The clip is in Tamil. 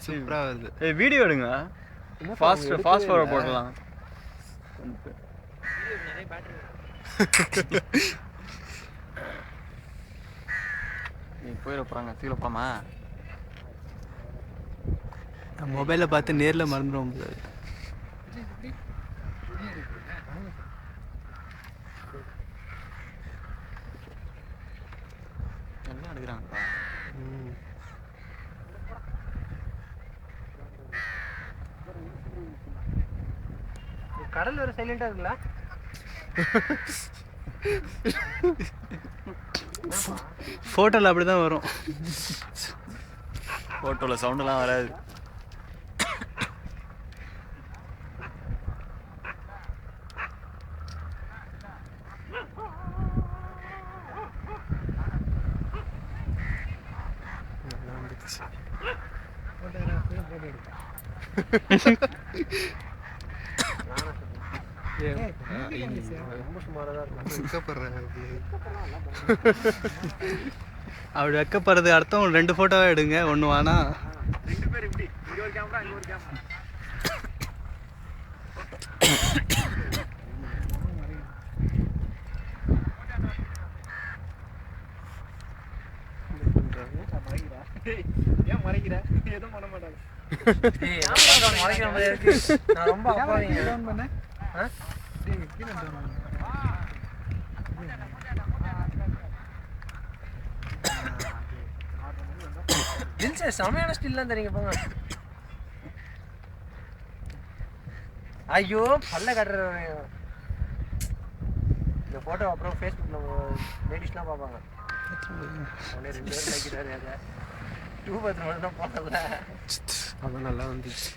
சூப்பரா வருது. வீடியோ எடுங்க. ஃபாஸ்ட் ஃபார்வர்ட் போடலாம். நீ போயிட போறாங்க. சீக்கிரம் போமா. மொபைலை பார்த்து நேரில் மறந்துடுவோம். எல்லாம் எடுக்கிறாங்கப்பா. கடல் வேற சைலண்டா இருக்குல்ல. ஃபோட்டோவில் அப்படி தான் வரும். ஃபோட்டோவில் சவுண்டெல்லாம் வராது. அப்படி வைக்கப்படுறது அர்த்தம் 2 ஃபோட்டோவாக எடுங்க, ஒன்று வேணா. 2 பேர் இப்படி இங்க ஒரு கேமரா இங்க ஒரு கேமரா. ஏன் மறைக்கிற? எதுவும் பண்ண மாட்டாங்க. மறைக்கிற மாதிரி இருக்கு. நான் ரொம்ப அப்பாவிங்க. டவுன் பண்ண. கீழே டவுன். தில்சே சமையான ஸ்டில்லாம் தெரியுங்க போங்க. ஐயோ பல்ல கட்டுற இந்த போட்டோ அப்புறம் ஃபேஸ்புக்ல லேடிஸ்லாம் பார்ப்பாங்க. அவனே 2 பேர் லைக் இட்டாரு. அதை 2 பாத்ரூம் மட்டும் தான் போகல. அது நல்லா வந்துச்சு.